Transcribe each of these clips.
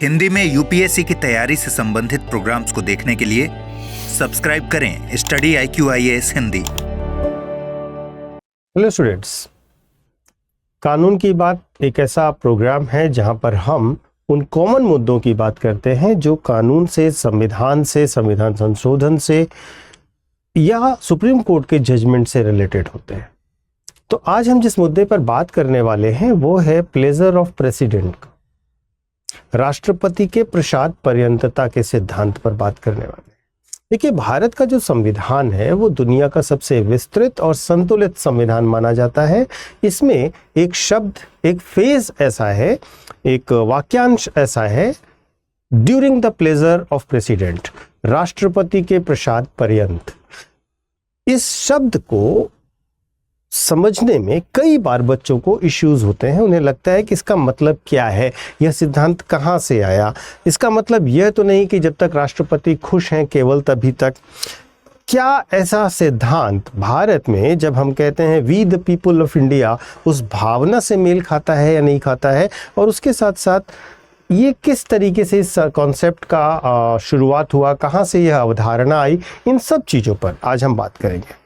हिंदी में यूपीएससी की तैयारी से संबंधित प्रोग्राम्स को देखने के लिए सब्सक्राइब करें study IQIAS Hindi. Hello students, कानून की बात एक ऐसा प्रोग्राम है जहां पर हम उन कॉमन मुद्दों की बात करते हैं जो कानून से, संविधान संशोधन से या सुप्रीम कोर्ट के जजमेंट से रिलेटेड होते हैं। तो आज हम जिस मुद्दे पर बात करने वाले हैं वो है प्लेजर ऑफ प्रेसिडेंट, राष्ट्रपति के प्रसाद पर्यंतता के सिद्धांत पर बात करने वाले हैं। देखिए, भारत का जो संविधान है वो दुनिया का सबसे विस्तृत और संतुलित संविधान माना जाता है। इसमें एक शब्द, एक फेज ऐसा है, एक वाक्यांश ऐसा है, during the pleasure of president, राष्ट्रपति के प्रसाद पर्यंत। इस शब्द को समझने में कई बार बच्चों को इश्यूज होते हैं। उन्हें लगता है कि इसका मतलब क्या है, यह सिद्धांत कहाँ से आया। इसका मतलब यह तो नहीं कि जब तक राष्ट्रपति खुश हैं केवल तभी तक। क्या ऐसा सिद्धांत भारत में, जब हम कहते हैं we the people of India, उस भावना से मेल खाता है या नहीं खाता है, और उसके साथ साथ ये किस तरीके से इस कॉन्सेप्ट का शुरुआत हुआ, कहाँ से यह अवधारणा आई, इन सब चीज़ों पर आज हम बात करेंगे।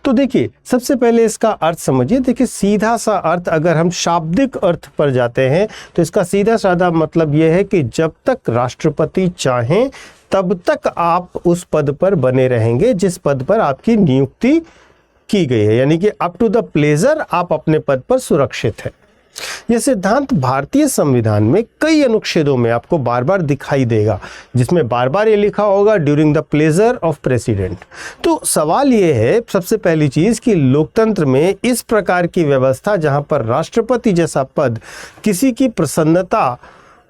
तो देखिए, सबसे पहले इसका अर्थ समझिए। देखिए, सीधा सा अर्थ, अगर हम शाब्दिक अर्थ पर जाते हैं तो इसका सीधा साधा मतलब यह है कि जब तक राष्ट्रपति चाहें तब तक आप उस पद पर बने रहेंगे जिस पद पर आपकी नियुक्ति की गई है, यानी कि अप टू द प्लेजर आप अपने पद पर सुरक्षित हैं। यह सिद्धांत भारतीय संविधान में कई अनुच्छेदों में आपको बार बार दिखाई देगा, जिसमें बार बार ये लिखा होगा during the pleasure of president. तो सवाल ये है, सबसे पहली चीज, कि लोकतंत्र में इस प्रकार की व्यवस्था जहां पर राष्ट्रपति जैसा पद किसी की प्रसन्नता,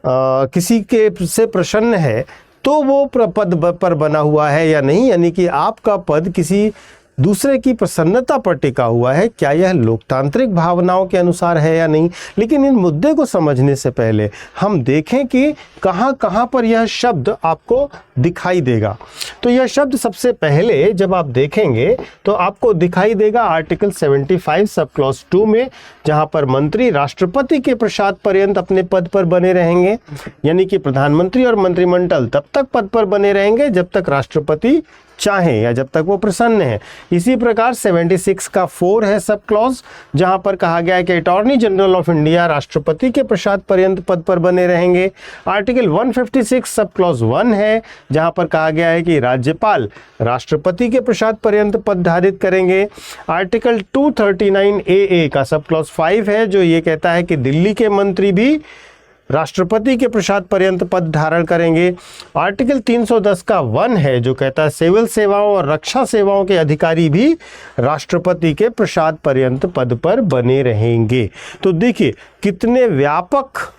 किसी के से प्रसन्न है तो वो पद पर बना हुआ है या नहीं, यानी कि आपका पद किसी दूसरे की प्रसन्नता पर टिका हुआ है, क्या यह लोकतांत्रिक भावनाओं के अनुसार है या नहीं। लेकिन इन मुद्दे को समझने से पहले हम देखें कि कहां कहां पर यह शब्द आपको दिखाई देगा। तो यह शब्द सबसे पहले जब आप देखेंगे तो आपको दिखाई देगा आर्टिकल 75 सब क्लॉज 2 में, जहां पर मंत्री राष्ट्रपति के प्रसाद पर्यंत अपने पद पर बने रहेंगे, यानी कि प्रधानमंत्री और मंत्रिमंडल तब तक पद पर बने रहेंगे जब तक राष्ट्रपति चाहें या जब तक वो प्रसन्न है। इसी प्रकार 76 का 4 है सब क्लॉज, जहां पर कहा गया है कि अटॉर्नी जनरल ऑफ इंडिया राष्ट्रपति के प्रसाद पर्यंत पद पर बने रहेंगे। आर्टिकल 156 सब क्लॉज 1 है, जहां पर कहा गया है कि राज्यपाल राष्ट्रपति के प्रसाद पर्यंत पद धारित करेंगे। आर्टिकल 239 AA का सब क्लॉज 5 है, जो ये कहता है कि दिल्ली के मंत्री भी राष्ट्रपति के प्रसाद पर्यंत पद धारण करेंगे। आर्टिकल 310 का 1 है, जो कहता है सिविल सेवाओं और रक्षा सेवाओं के अधिकारी भी राष्ट्रपति के प्रसाद पर्यंत पद पर बने रहेंगे। तो देखिए, कितने व्यापक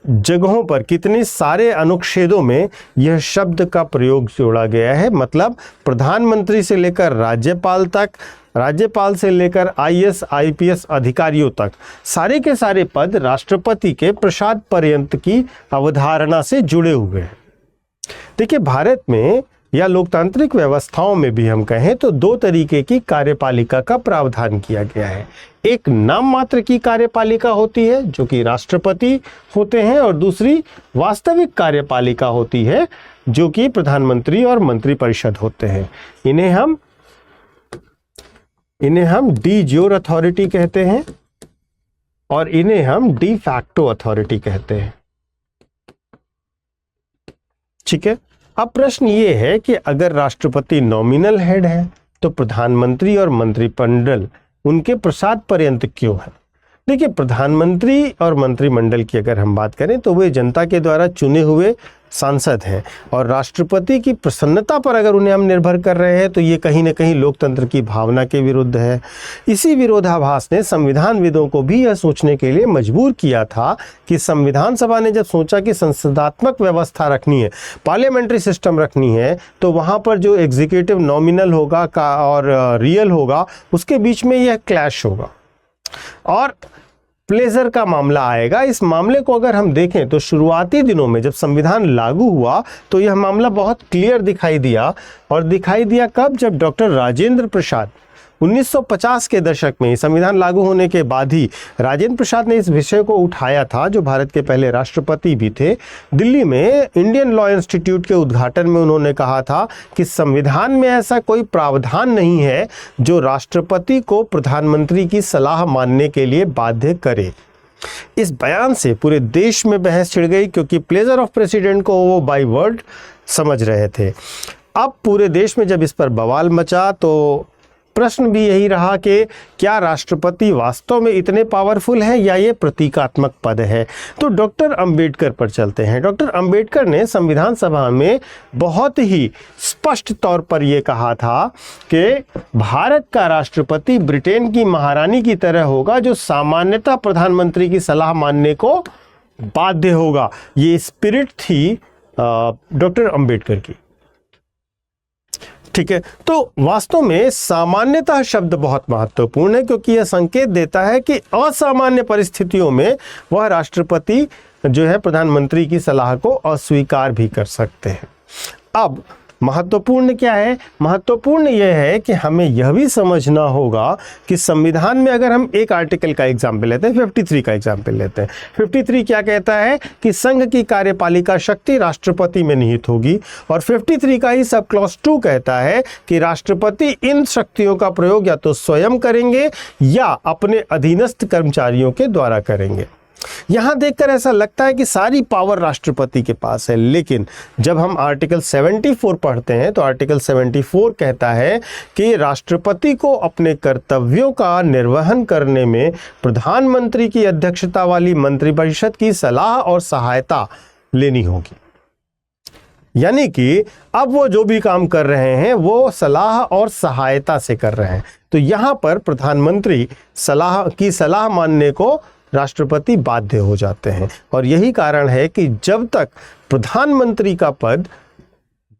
जगहों पर, कितने सारे अनुच्छेदों में यह शब्द का प्रयोग जोड़ा गया है। मतलब प्रधानमंत्री से लेकर राज्यपाल तक, राज्यपाल से लेकर IAS IPS अधिकारियों तक, सारे के सारे पद राष्ट्रपति के प्रसाद पर्यंत की अवधारणा से जुड़े हुए हैं। देखिए, भारत में या लोकतांत्रिक व्यवस्थाओं में भी हम कहें तो दो तरीके की कार्यपालिका का प्रावधान किया गया है। एक नाम मात्र की कार्यपालिका होती है जो कि राष्ट्रपति होते हैं, और दूसरी वास्तविक कार्यपालिका होती है जो कि प्रधानमंत्री और मंत्रिपरिषद होते हैं। इन्हें हम डी ज्योर अथॉरिटी कहते हैं और इन्हें हम डी फैक्टो अथॉरिटी कहते हैं। ठीक है। अब प्रश्न ये है कि अगर राष्ट्रपति नॉमिनल हेड है तो प्रधानमंत्री और मंत्रिमंडल उनके प्रसाद पर्यंत क्यों है। देखिए, प्रधानमंत्री और मंत्रिमंडल की अगर हम बात करें तो वे जनता के द्वारा चुने हुए सांसद हैं, और राष्ट्रपति की प्रसन्नता पर अगर उन्हें हम निर्भर कर रहे हैं तो ये कहीं ना कहीं लोकतंत्र की भावना के विरुद्ध है। इसी विरोधाभास ने संविधानविदों को भी यह सोचने के लिए मजबूर किया था कि संविधान सभा ने जब सोचा कि संसदात्मक व्यवस्था रखनी है, पार्लियामेंट्री सिस्टम रखनी है, तो वहाँ पर जो एग्जीक्यूटिव नॉमिनल होगा और रियल होगा, उसके बीच में यह क्लैश होगा और प्लेजर का मामला आएगा। इस मामले को अगर हम देखें तो शुरुआती दिनों में जब संविधान लागू हुआ तो यह मामला बहुत क्लियर दिखाई दिया, और दिखाई दिया कब, जब डॉक्टर राजेंद्र प्रसाद 1950 के दशक में संविधान लागू होने के बाद ही राजेंद्र प्रसाद ने इस विषय को उठाया था, जो भारत के पहले राष्ट्रपति भी थे। दिल्ली में इंडियन लॉ इंस्टीट्यूट के उद्घाटन में उन्होंने कहा था कि संविधान में ऐसा कोई प्रावधान नहीं है जो राष्ट्रपति को प्रधानमंत्री की सलाह मानने के लिए बाध्य करे। इस बयान से पूरे देश में बहस छिड़ गई, क्योंकि प्लेजर ऑफ प्रेसिडेंट को वो बाय वर्ड समझ रहे थे। अब पूरे देश में जब इस पर बवाल मचा तो प्रश्न भी यही रहा कि क्या राष्ट्रपति वास्तव में इतने पावरफुल है या ये प्रतीकात्मक पद है। तो डॉक्टर अंबेडकर पर चलते हैं। डॉक्टर अंबेडकर ने संविधान सभा में बहुत ही स्पष्ट तौर पर यह कहा था कि भारत का राष्ट्रपति ब्रिटेन की महारानी की तरह होगा, जो सामान्यतः प्रधानमंत्री की सलाह मानने को बाध्य होगा। ये स्पिरिट थी डॉक्टर अंबेडकर की। ठीक है, तो वास्तव में सामान्यतः शब्द बहुत महत्वपूर्ण है, क्योंकि यह संकेत देता है कि असामान्य परिस्थितियों में वह राष्ट्रपति जो है प्रधानमंत्री की सलाह को अस्वीकार भी कर सकते हैं। अब महत्वपूर्ण क्या है? महत्वपूर्ण यह है कि हमें यह भी समझना होगा कि संविधान में अगर हम एक आर्टिकल का एग्जाम्पल लेते हैं, 53 का एग्जाम्पल लेते हैं, 53 क्या कहता है कि संघ की कार्यपालिका शक्ति राष्ट्रपति में निहित होगी, और 53 का ही सब क्लॉज 2 कहता है कि राष्ट्रपति इन शक्तियों का प्रयोग या तो स्वयं करेंगे या अपने अधीनस्थ कर्मचारियों के द्वारा करेंगे। यहां देखकर ऐसा लगता है कि सारी पावर राष्ट्रपति के पास है, लेकिन जब हम आर्टिकल 74 पढ़ते हैं तो आर्टिकल 74 कहता है कि राष्ट्रपति को अपने कर्तव्यों का निर्वहन करने में प्रधानमंत्री की अध्यक्षता वाली मंत्रिपरिषद की सलाह और सहायता लेनी होगी। यानी कि अब वो जो भी काम कर रहे हैं वो सलाह और सहायता से कर रहे हैं। तो यहां पर प्रधानमंत्री की सलाह मानने को राष्ट्रपति बाध्य हो जाते हैं, और यही कारण है कि जब तक प्रधानमंत्री का पद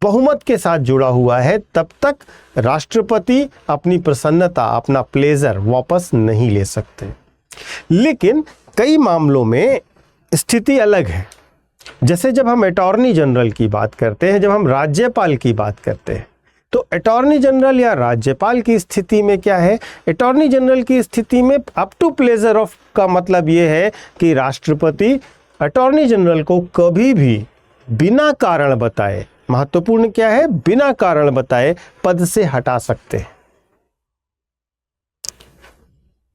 बहुमत के साथ जुड़ा हुआ है तब तक राष्ट्रपति अपनी प्रसन्नता, अपना प्लेजर वापस नहीं ले सकते। लेकिन कई मामलों में स्थिति अलग है। जैसे जब हम अटॉर्नी जनरल की बात करते हैं, जब हम राज्यपाल की बात करते हैं, तो अटॉर्नी जनरल या राज्यपाल की स्थिति में क्या है? अटॉर्नी जनरल की स्थिति में अप टू प्लेजर ऑफ का मतलब यह है कि राष्ट्रपति अटॉर्नी जनरल को कभी भी बिना कारण बताए, महत्वपूर्ण क्या है, बिना कारण बताए पद से हटा सकते हैं।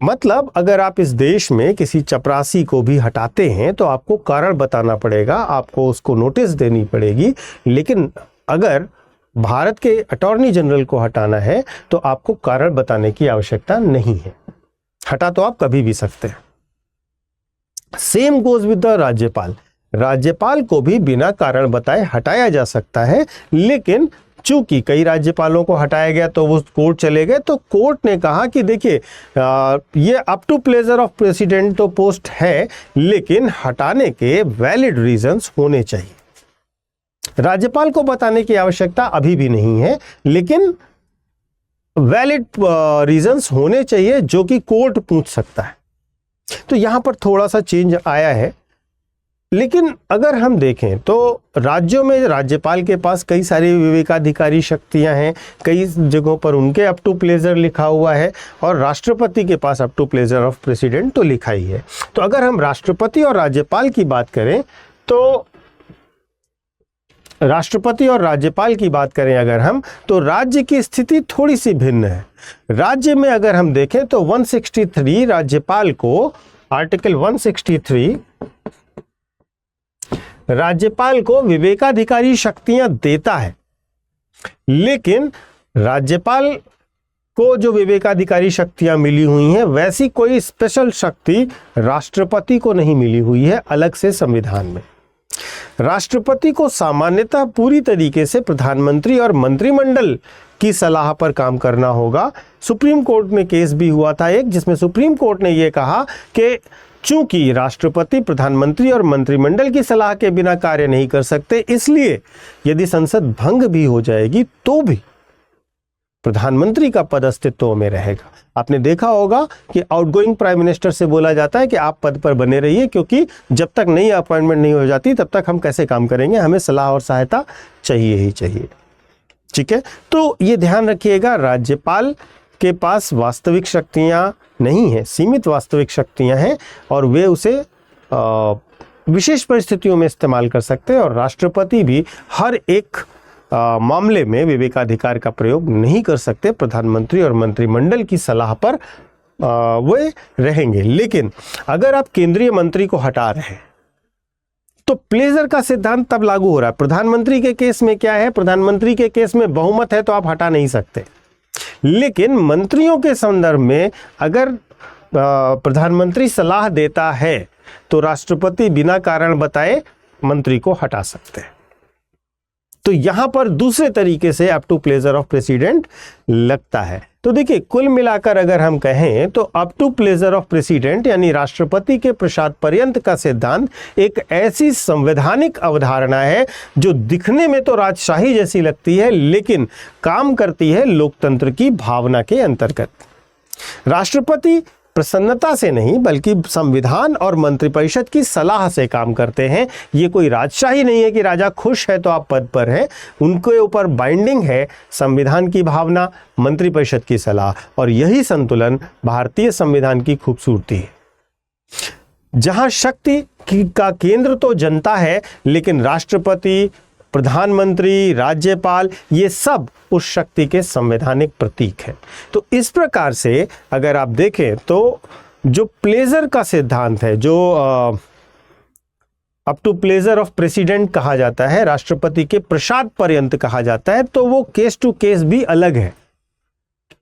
मतलब अगर आप इस देश में किसी चपरासी को भी हटाते हैं तो आपको कारण बताना पड़ेगा, आपको उसको नोटिस देनी पड़ेगी। लेकिन अगर भारत के अटॉर्नी जनरल को हटाना है तो आपको कारण बताने की आवश्यकता नहीं है, हटा तो आप कभी भी सकते हैं। सेम गोज विद द राज्यपाल। राज्यपाल को भी बिना कारण बताए हटाया जा सकता है, लेकिन चूंकि कई राज्यपालों को हटाया गया तो वो कोर्ट चले गए, तो कोर्ट ने कहा कि देखिए ये up to pleasure of president तो पोस्ट है, लेकिन हटाने के वैलिड रीजंस होने चाहिए। राज्यपाल को बताने की आवश्यकता अभी भी नहीं है, लेकिन वैलिड रीजंस होने चाहिए जो कि कोर्ट पूछ सकता है। तो यहां पर थोड़ा सा चेंज आया है। लेकिन अगर हम देखें तो राज्यों में राज्यपाल के पास कई सारी विवेकाधिकारी शक्तियां हैं, कई जगहों पर उनके अप टू प्लेजर लिखा हुआ है, और राष्ट्रपति के पास up to pleasure of president तो लिखा ही है। तो अगर हम राष्ट्रपति और राज्यपाल की बात करें तो राष्ट्रपति और राज्यपाल की बात करें अगर हम, तो राज्य की स्थिति थोड़ी सी भिन्न है। राज्य में अगर हम देखें तो 163 राज्यपाल को, आर्टिकल 163 राज्यपाल को विवेकाधिकारी शक्तियां देता है, लेकिन राज्यपाल को जो विवेकाधिकारी शक्तियां मिली हुई हैं वैसी कोई स्पेशल शक्ति राष्ट्रपति को नहीं मिली हुई है अलग से संविधान में। राष्ट्रपति को सामान्यतः पूरी तरीके से प्रधानमंत्री और मंत्रिमंडल की सलाह पर काम करना होगा। सुप्रीम कोर्ट में केस भी हुआ था एक, जिसमें सुप्रीम कोर्ट ने यह कहा कि चूंकि राष्ट्रपति प्रधानमंत्री और मंत्रिमंडल की सलाह के बिना कार्य नहीं कर सकते, इसलिए यदि संसद भंग भी हो जाएगी तो भी प्रधानमंत्री का पद अस्तित्व में रहेगा। आपने देखा होगा कि आउटगोइंग प्राइम मिनिस्टर से बोला जाता है कि आप पद पर बने रहिए, क्योंकि जब तक नई अपॉइंटमेंट नहीं हो जाती तब तक हम कैसे काम करेंगे, हमें सलाह और सहायता चाहिए ही चाहिए। ठीक है, तो ये ध्यान रखिएगा, राज्यपाल के पास वास्तविक शक्तियां नहीं हैं, सीमित वास्तविक शक्तियां हैं और वे उसे विशेष परिस्थितियों में इस्तेमाल कर सकते हैं। और राष्ट्रपति भी हर एक मामले में विवेकाधिकार का प्रयोग नहीं कर सकते। प्रधानमंत्री और मंत्रिमंडल की सलाह पर वे रहेंगे। लेकिन अगर आप केंद्रीय मंत्री को हटा रहे हैं तो प्लेजर का सिद्धांत तब लागू हो रहा है। प्रधानमंत्री के केस में क्या है, प्रधानमंत्री के केस में बहुमत है तो आप हटा नहीं सकते। लेकिन मंत्रियों के संदर्भ में अगर प्रधानमंत्री सलाह देता है तो राष्ट्रपति बिना कारण बताए मंत्री को हटा सकते हैं। तो यहां पर दूसरे तरीके से up to pleasure of president लगता है। तो देखिए, कुल मिलाकर अगर हम कहें तो up to pleasure of president यानी राष्ट्रपति के प्रसाद पर्यंत का सिद्धांत एक ऐसी संवैधानिक अवधारणा है जो दिखने में तो राजशाही जैसी लगती है लेकिन काम करती है लोकतंत्र की भावना के अंतर्गत। राष्ट्रपति प्रसन्नता से नहीं बल्कि संविधान और मंत्रिपरिषद की सलाह से काम करते हैं। ये कोई राजशाही नहीं है कि राजा खुश है तो आप पद पर हैं। उनके ऊपर बाइंडिंग है संविधान की भावना, मंत्रिपरिषद की सलाह, और यही संतुलन भारतीय संविधान की खूबसूरती है, जहां शक्ति का केंद्र तो जनता है लेकिन राष्ट्रपति, प्रधानमंत्री, राज्यपाल ये सब उस शक्ति के संवैधानिक प्रतीक हैं। तो इस प्रकार से अगर आप देखें तो जो प्लेजर का सिद्धांत है, जो up to pleasure of president कहा जाता है, राष्ट्रपति के प्रसाद पर्यंत कहा जाता है, तो वो केस टू केस भी अलग है।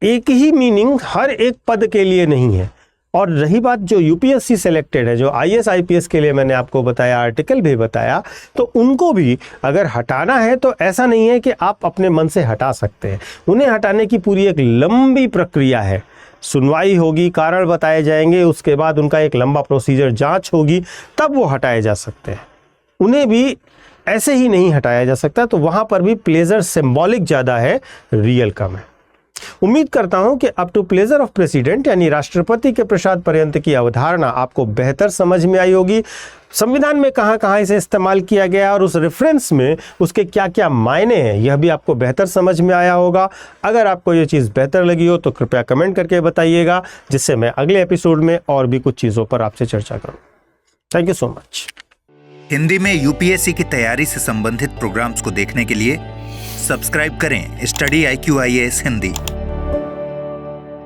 एक ही मीनिंग हर एक पद के लिए नहीं है। और रही बात जो यूपीएससी सेलेक्टेड है, जो आईएएस आईपीएस के लिए मैंने आपको बताया, आर्टिकल भी बताया, तो उनको भी अगर हटाना है तो ऐसा नहीं है कि आप अपने मन से हटा सकते हैं। उन्हें हटाने की पूरी एक लंबी प्रक्रिया है। सुनवाई होगी, कारण बताए जाएंगे, उसके बाद उनका एक लंबा प्रोसीजर, जांच होगी, तब वो हटाए जा सकते हैं। उन्हें भी ऐसे ही नहीं हटाया जा सकता। तो वहां पर भी प्लेजर सिंबॉलिक ज़्यादा है, रियल कम है। उम्मीद करता हूं कि up to pleasure of president यानी राष्ट्रपति के प्रसाद पर्यंत की अवधारणा आपको बेहतर समझ में आई होगी। संविधान में कहां कहां इसे इस्तेमाल किया गया और उस रेफरेंस में उसके क्या क्या मायने हैं, यह भी आपको बेहतर समझ में आया होगा। अगर आपको यह चीज़ बेहतर लगी हो तो कृपया कमेंट करके बताइएगा, जिससे मैं अगले एपिसोड में और भी कुछ चीज़ों पर आपसे चर्चा करूँ। Thank you so much. Hindi में यूपीएससी की तैयारी से संबंधित प्रोग्राम्स को देखने के लिए सब्सक्राइब करें स्टडी IQ IAS हिंदी।